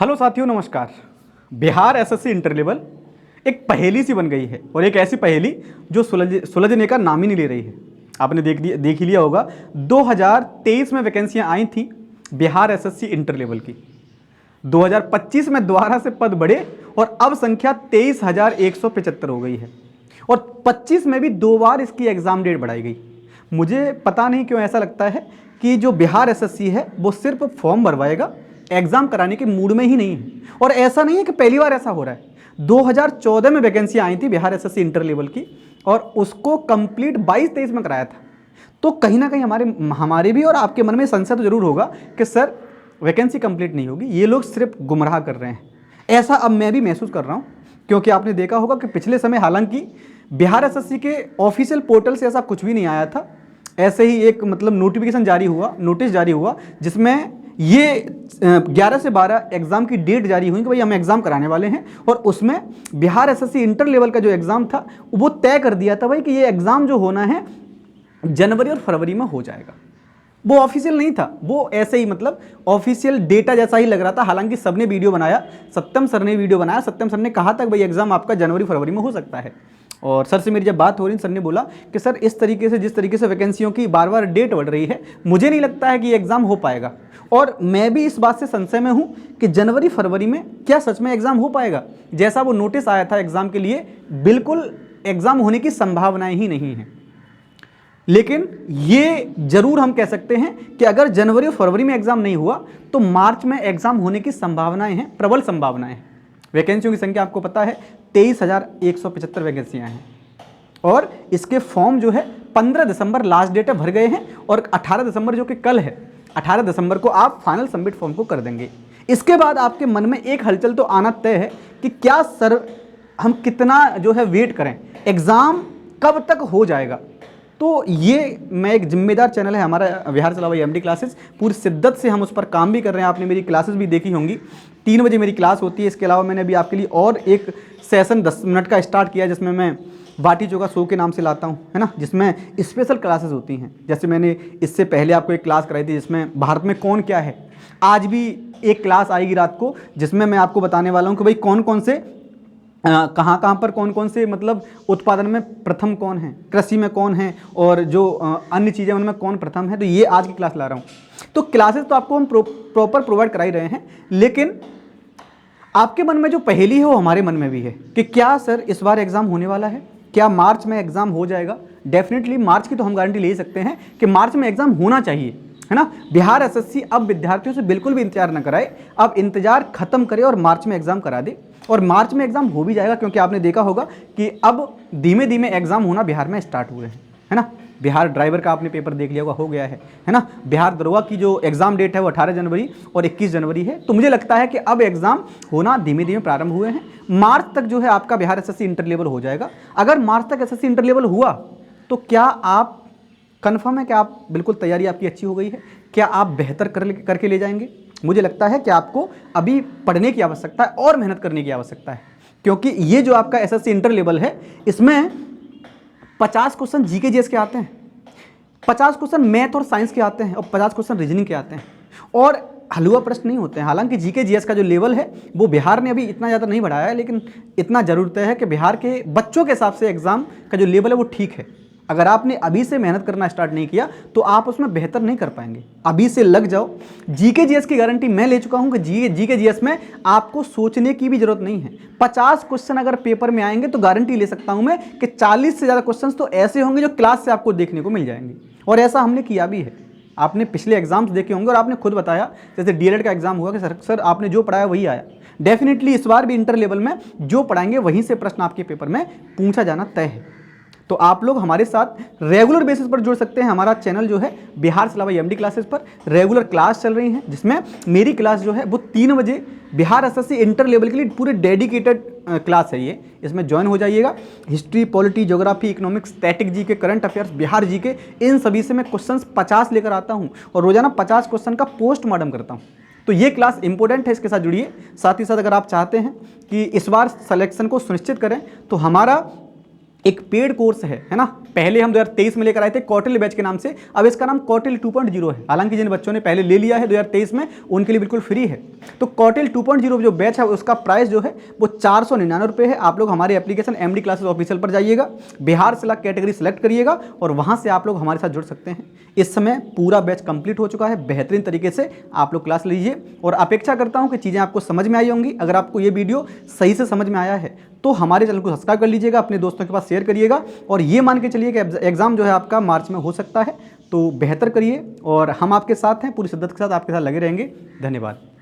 Hello साथियों, नमस्कार। Bihar SSC inter level एक पहेली सी बन गई है और एक ऐसी पहेली जो सुलझने का नाम ही नहीं ले रही है। आपने देख ही लिया होगा, 2023 में वैकेंसियां आई थी बिहार एसएससी इंटर लेवल की। 2025 में दोबारा से पद बढ़े और अब संख्या 23,175 हो गई है और 25 में भी 2 बार इसकी एग्ज़ाम डेट बढ़ाई गई। मुझे पता नहीं क्यों ऐसा लगता है कि जो बिहार एसएससी है वो सिर्फ फॉर्म भरवाएगा, एग्जाम कराने के मूड में ही नहीं है। और ऐसा नहीं है कि पहली बार ऐसा हो रहा है। 2014 में वैकेंसी आई थी बिहार एसएससी इंटर लेवल की और उसको कंप्लीट 22-23 में कराया था। तो कहीं ना कहीं हमारे भी और आपके मन में संशय तो जरूर होगा कि सर वैकेंसी कंप्लीट नहीं होगी, ये लोग सिर्फ गुमराह कर रहे हैं। ऐसा अब मैं भी महसूस कर रहा हूँ, क्योंकि आपने देखा होगा कि पिछले समय हालांकि बिहार एसएससी के ऑफिशियल पोर्टल से ऐसा कुछ भी नहीं आया था। ऐसे ही एक नोटिफिकेशन जारी हुआ, नोटिस जारी हुआ, जिसमें ये 11 से 12 एग्ज़ाम की डेट जारी हुई कि भाई हम एग्ज़ाम कराने वाले हैं। और उसमें बिहार एसएससी इंटर लेवल का जो एग्ज़ाम था वो तय कर दिया था भाई कि ये एग्ज़ाम जो होना है जनवरी और फरवरी में हो जाएगा। वो ऑफिशियल नहीं था, वो ऐसे ही ऑफिशियल डेटा जैसा ही लग रहा था। हालांकि सबने वीडियो बनाया, सत्यम सर ने वीडियो बनाया। सत्यम सर ने कहा था कि भाई एग्ज़ाम आपका जनवरी फरवरी में हो सकता है। और सर से मेरी जब बात हो रही, सर ने बोला कि सर इस तरीके से जिस तरीके से वैकेंसियों की बार बार डेट बढ़ रही है, मुझे नहीं लगता है कि ये एग्ज़ाम हो पाएगा। और मैं भी इस बात से संशय में हूँ कि जनवरी फरवरी में क्या सच में एग्ज़ाम हो पाएगा। जैसा वो नोटिस आया था एग्ज़ाम के लिए, बिल्कुल एग्ज़ाम होने की संभावनाएं ही नहीं हैं। लेकिन ये जरूर हम कह सकते हैं कि अगर जनवरी और फरवरी में एग्ज़ाम नहीं हुआ तो मार्च में एग्ज़ाम होने की संभावनाएं हैं, प्रबल संभावनाएं हैं। वैकेंसियों की संख्या आपको पता है 23,175 वैकेंसियाँ हैं और इसके फॉर्म जो है 15 दिसंबर लास्ट डेट है, भर गए हैं। और 18 दिसंबर जो कि कल है, 18 दिसंबर को आप फाइनल सबमिट फॉर्म को कर देंगे। इसके बाद आपके मन में एक हलचल तो आना तय है कि क्या सर हम कितना जो है वेट करें, एग्ज़ाम कब तक हो जाएगा। तो ये मैं एक जिम्मेदार चैनल है हमारा बिहार चला हुआ एमडी क्लासेस, पूरी शिद्दत से हम उस पर काम भी कर रहे हैं। आपने मेरी क्लासेस भी देखी होंगी, 3 बजे मेरी क्लास होती है। इसके अलावा मैंने अभी आपके लिए और एक सेशन 10 मिनट का स्टार्ट किया, जिसमें मैं बाटी चोखा शो के नाम से लाता हूँ, है ना, जिसमें स्पेशल क्लासेस होती हैं। जैसे मैंने इससे पहले आपको एक क्लास कराई थी जिसमें भारत में कौन क्या है। आज भी एक क्लास आएगी रात को जिसमें मैं आपको बताने वाला हूँ कि भाई कौन कौन से कहाँ पर कौन कौन से उत्पादन में प्रथम कौन है, कृषि में कौन है, और जो अन्य चीज़ें उनमें कौन प्रथम है। तो ये आज की क्लास ला रहा हूँ। तो क्लासेस तो आपको हम प्रॉपर प्रोवाइड करा ही रहे हैं, लेकिन आपके मन में जो पहेली है वो हमारे मन में भी है कि क्या सर इस बार एग्ज़ाम होने वाला है, क्या मार्च में एग्ज़ाम हो जाएगा। डेफिनेटली मार्च की तो हम गारंटी ले ही सकते हैं कि मार्च में एग्ज़ाम होना चाहिए, है ना। बिहार एसएससी अब विद्यार्थियों से बिल्कुल भी इंतजार न कराए, अब इंतजार खत्म करे और मार्च में एग्ज़ाम करा दे। और मार्च में एग्ज़ाम हो भी जाएगा, क्योंकि आपने देखा होगा कि अब धीमे धीमे एग्ज़ाम होना बिहार में स्टार्ट हुए हैं, है ना। बिहार ड्राइवर का आपने पेपर देख लिया होगा, हो गया है ना। बिहार दरोगा की जो एग्ज़ाम डेट है वो 18 जनवरी और 21 जनवरी है। तो मुझे लगता है कि अब एग्ज़ाम होना धीमे धीमे प्रारंभ हुए हैं। मार्च तक जो है आपका बिहार एसएससी इंटर लेवल हो जाएगा। अगर मार्च तक एसएससी इंटर लेवल हुआ तो क्या आप कन्फर्म है कि आप बिल्कुल तैयारी आपकी अच्छी हो गई है, क्या आप बेहतर करके ले जाएंगे। मुझे लगता है कि आपको अभी पढ़ने की आवश्यकता है और मेहनत करने की आवश्यकता है, क्योंकि ये जो आपका एसएससी इंटर लेवल है इसमें 50 क्वेश्चन जीके जीएस के आते हैं, 50 क्वेश्चन मैथ और साइंस के आते हैं और 50 क्वेश्चन रीजनिंग के आते हैं। और हलवा प्रश्न नहीं होते हैं। हालांकि जीके जीएस का जो लेवल है वो बिहार ने अभी इतना ज़्यादा नहीं बढ़ाया है, लेकिन इतना जरूर तय है कि बिहार के बच्चों के हिसाब से एग्ज़ाम का जो लेवल है वो ठीक है। अगर आपने अभी से मेहनत करना स्टार्ट नहीं किया तो आप उसमें बेहतर नहीं कर पाएंगे। अभी से लग जाओ। जीके जीएस की गारंटी मैं ले चुका हूं कि जीके जीएस में आपको सोचने की भी जरूरत नहीं है। 50 क्वेश्चन अगर पेपर में आएंगे तो गारंटी ले सकता हूं मैं कि 40 से ज़्यादा क्वेश्चन तो ऐसे होंगे जो क्लास से आपको देखने को मिल जाएंगे। और ऐसा हमने किया भी है। आपने पिछले एग्जाम्स देखे होंगे और आपने खुद बताया, जैसे डीएलएड का एग्जाम हुआ कि सर आपने जो पढ़ाया वही आया। डेफिनेटली इस बार भी इंटर लेवल में जो पढ़ाएंगे वहीं से प्रश्न आपके पेपर में पूछा जाना तय है। तो आप लोग हमारे साथ रेगुलर बेसिस पर जुड़ सकते हैं। हमारा चैनल जो है बिहार चला हुआ एमडी क्लासेस पर रेगुलर क्लास चल रही हैं, जिसमें मेरी क्लास जो है वो 3 बजे बिहार एसएससी इंटर लेवल के लिए पूरे डेडिकेटेड क्लास है ये। इसमें ज्वाइन हो जाइएगा। History, polity, geography, economics, static GK, current affairs, Bihar GK, इन सभी से मैं क्वेश्चंस 50 लेकर आता हूँ और रोजाना 50 क्वेश्चन का पोस्टमार्टम करता हूँ। तो ये क्लास इंपॉर्टेंट है, इसके साथ जुड़िए। साथ ही साथ अगर आप चाहते हैं कि इस बार सिलेक्शन को सुनिश्चित करें तो हमारा एक पेड कोर्स है ना। पहले हम 2023 में लेकर आए थे कौटिल्य बैच के नाम से, अब इसका नाम कौटिल्य 2.0 है। हालांकि जिन बच्चों ने पहले ले लिया है 2023 में, उनके लिए बिल्कुल फ्री है। तो कौटिल्य 2.0 जो बैच है उसका प्राइस जो है वो 499 रुपये है। आप लोग हमारे एप्लीकेशन एमडी क्लासेस ऑफिशियल पर जाइएगा, बिहार से कैटेगरी सेलेक्ट करिएगा और वहाँ से आप लोग हमारे साथ जुड़ सकते हैं। इस समय पूरा बैच कंप्लीट हो चुका है, बेहतरीन तरीके से आप लोग क्लास लीजिए और अपेक्षा करता हूँ कि चीज़ें आपको समझ में आई होंगी। अगर आपको ये वीडियो सही से समझ में आया है तो हमारे चैनल को सब्सक्राइब कर लीजिएगा, अपने दोस्तों के पास शेयर करिएगा और ये मान के चलिए कि एग्ज़ाम जो है आपका मार्च में हो सकता है। तो बेहतर करिए और हम आपके साथ हैं, पूरी शिद्दत के साथ आपके साथ लगे रहेंगे। धन्यवाद।